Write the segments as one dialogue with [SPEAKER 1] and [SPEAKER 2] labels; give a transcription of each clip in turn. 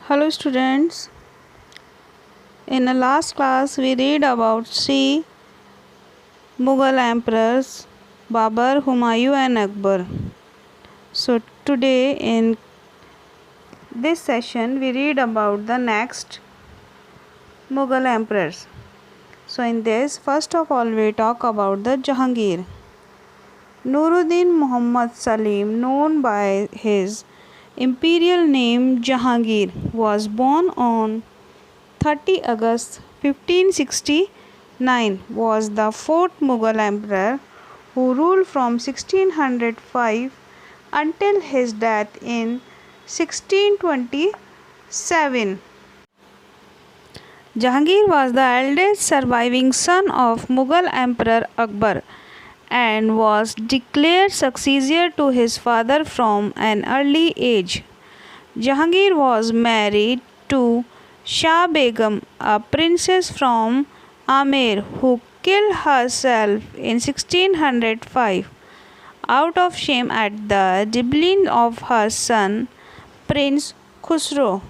[SPEAKER 1] Hello students. In the last class we read about three Mughal emperors Babur, Humayun and Akbar. So today in this session we read about the next Mughal emperors. So in this first of all we talk about the Jahangir. Nuruddin Muhammad Salim, known by his imperial name Jahangir, was born on 30 August 1569, was the fourth Mughal emperor who ruled from 1605 until his death in 1627. Jahangir was the eldest surviving son of Mughal Emperor Akbar and was declared successor to his father from an early age. Jahangir was married to Shah Begum, a princess from Amer who killed herself in 1605 out of shame at the rebellion of her son, Prince Khusro.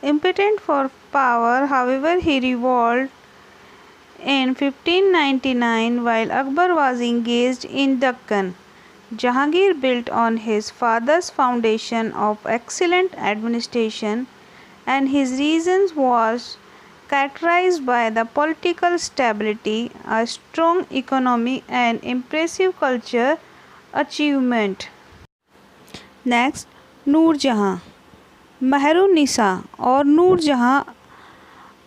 [SPEAKER 1] Impotent for power, however, he revolted in 1599 while Akbar was engaged in Deccan. Jahangir built on his father's foundation of excellent administration, and his reign was characterized by the political stability, a strong economy, and impressive cultural achievement. Next, Noor Jahan. Meher-un-Nisa or Noor Jahan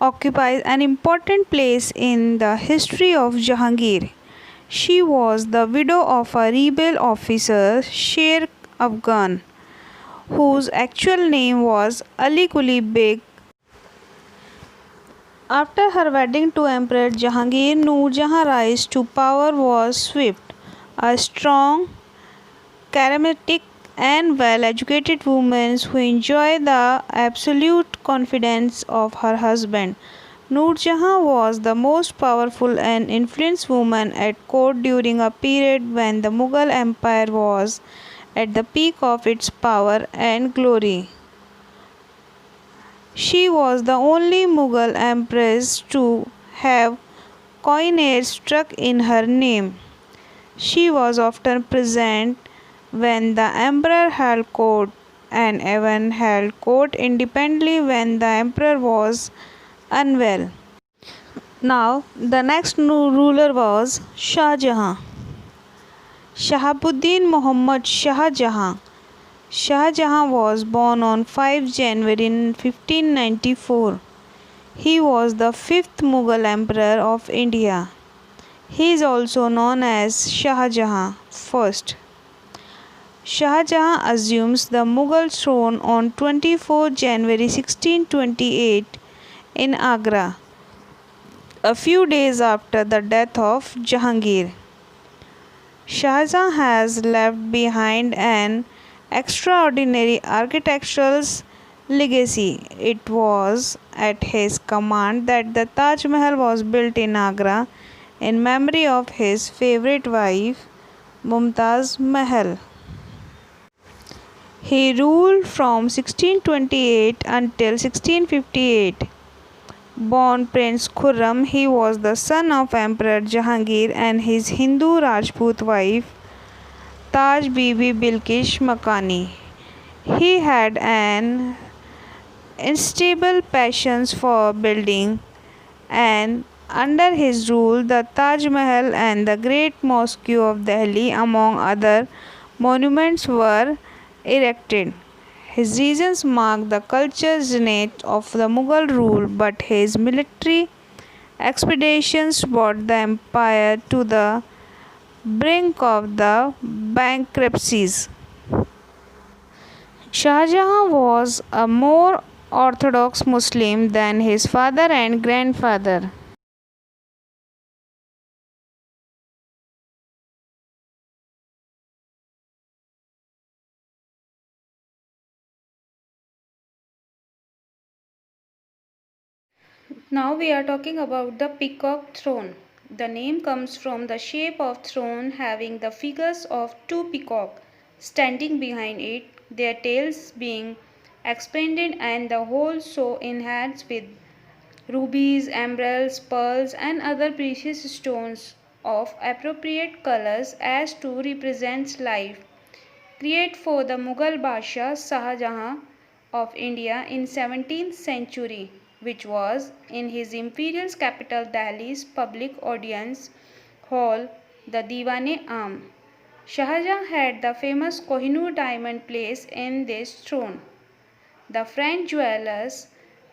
[SPEAKER 1] occupies an important place in the history of Jahangir. She was the widow of a rebel officer, Sher Afghan, whose actual name was Ali Quli Beg. After her wedding to Emperor Jahangir, Noor Jahan's rise to power was swift. A strong, charismatic, and well-educated woman who enjoyed the absolute confidence of her husband. Noor Jahan was the most powerful and influential woman at court during a period when the Mughal Empire was at the peak of its power and glory. She was the only Mughal empress to have coinage struck in her name. She was often present when the emperor held court and even held court independently when the emperor was unwell. Now, the next ruler was Shah Jahan. Shahabuddin Muhammad Shah Jahan. Shah Jahan was born on 5 January 1594. He was the fifth Mughal emperor of India. He is also known as Shah Jahan I. Shah Jahan assumes the Mughal throne on 24 January 1628 in Agra, a few days after the death of Jahangir. Shah Jahan has left behind an extraordinary architectural legacy. It was at his command that the Taj Mahal was built in Agra in memory of his favorite wife, Mumtaz Mahal. He ruled from 1628 until 1658. Born Prince Khurram, he was the son of Emperor Jahangir and his Hindu Rajput wife Taj Bibi Bilkish Makani. He had an unstable passion for building, and under his rule the Taj Mahal and the Great Mosque of Delhi, among other monuments, were erected. His reigns marked the cultural zenith of the Mughal rule, but his military expeditions brought the empire to the brink of the bankruptcies. Shah Jahan was a more orthodox Muslim than his father and grandfather. Now we are talking about the peacock throne. The name comes from the shape of throne having the figures of two peacocks standing behind it, their tails being expanded and the whole so enhanced with rubies, emeralds, pearls, and other precious stones of appropriate colors as to represent life. Created for the Mughal Basha Shah Jahan of India in 17th century, which was in his imperial capital Delhi's public audience hall, the Diwan-e-Am. Shah Jahan had the famous Kohinoor diamond placed in this throne. The French jewelers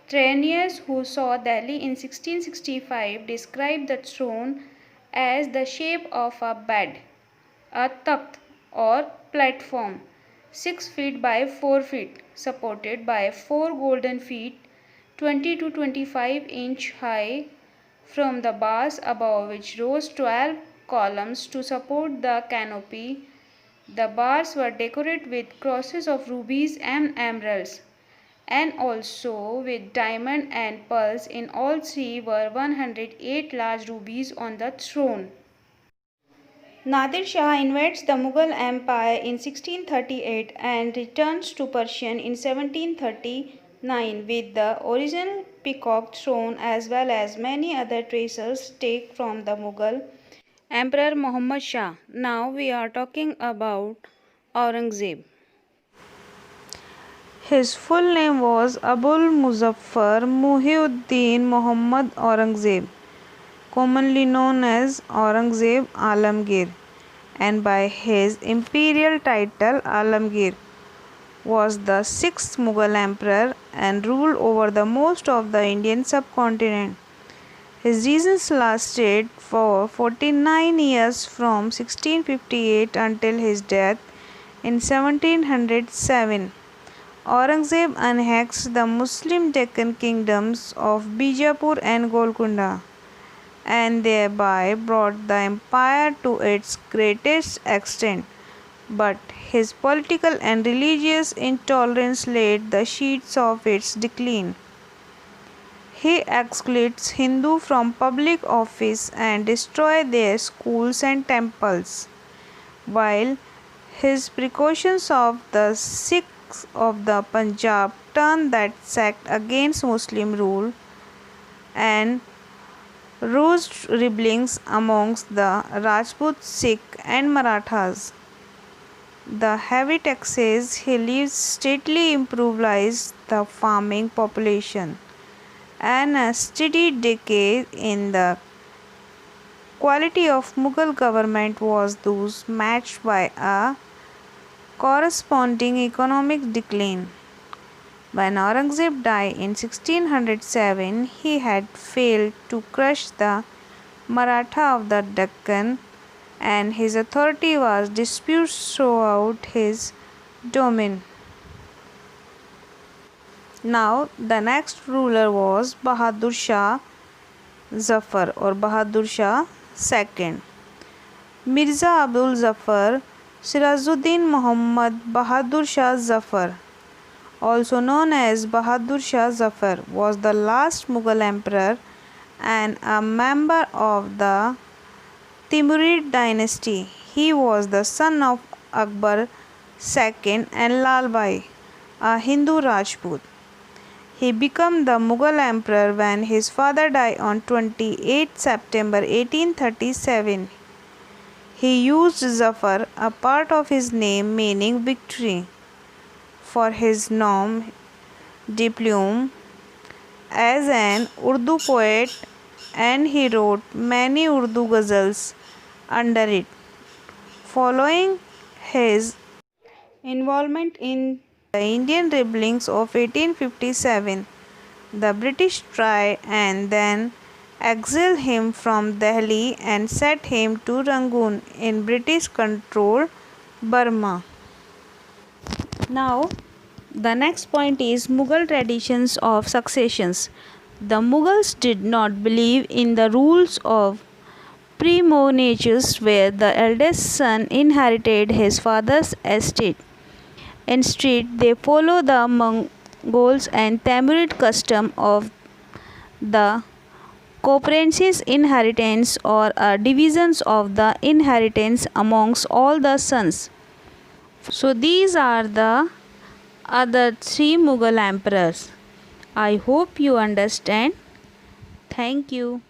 [SPEAKER 1] Trainiers, who saw Delhi in 1665, described the throne as the shape of a bed, a takht or platform, 6 feet by 4 feet, supported by 4 golden feet, 20 to 25-inch high, from the bars above which rose 12 columns to support the canopy. The bars were decorated with crosses of rubies and emeralds, and also with diamond and pearls. In all three were 108 large rubies on the throne. Nadir Shah invades the Mughal Empire in 1638 and returns to Persia in 1739 with the original peacock throne as well as many other treasures taken from the Mughal Emperor Muhammad Shah. Now we are talking about Aurangzeb. His full name was Abul Muzaffar Muhyiddin Muhammad Aurangzeb, commonly known as Aurangzeb Alamgir, and by his imperial title Alamgir, was the sixth Mughal emperor and ruled over the most of the Indian subcontinent. His reigns lasted for 49 years from 1658 until his death in 1707. Aurangzeb annexed the Muslim Deccan kingdoms of Bijapur and Golconda, and thereby brought the empire to its greatest extent. But his political and religious intolerance laid the seeds of its decline. He excluded Hindus from public office and destroyed their schools and temples, while his precautions of the Sikhs of the Punjab turned that sect against Muslim rule and roused rebellions amongst the Rajput, Sikh, and Marathas. The heavy taxes he levied steadily impoverished the farming population, and a steady decay in the quality of Mughal government was thus matched by a corresponding economic decline. When Aurangzeb died in 1607, he had failed to crush the Maratha of the Deccan, and his authority was disputed throughout his domain. Now, the next ruler was Bahadur Shah Zafar or Bahadur Shah II. Mirza Abdul Zafar Sirajuddin Muhammad Bahadur Shah Zafar, also known as Bahadur Shah Zafar, was the last Mughal emperor and a member of the Timurid dynasty. He was the son of Akbar II and Lal Bai, a Hindu Rajput. He became the Mughal emperor when his father died on 28 September 1837. He used Zafar, a part of his name meaning victory, for his nom de plume as an Urdu poet, and he wrote many Urdu ghazals under it. Following his involvement in the Indian rebellions of 1857, the British tried and then exiled him from Delhi and sent him to Rangoon in British controlled Burma. Now, the next point is Mughal traditions of successions. The Mughals did not believe in the rules of primogeniture where the eldest son inherited his father's estate. Instead, they follow the Mongols and Timurid custom of the comprehensive inheritance or a divisions of the inheritance amongst all the sons. So these are the other three Mughal emperors. I hope you understand. Thank you.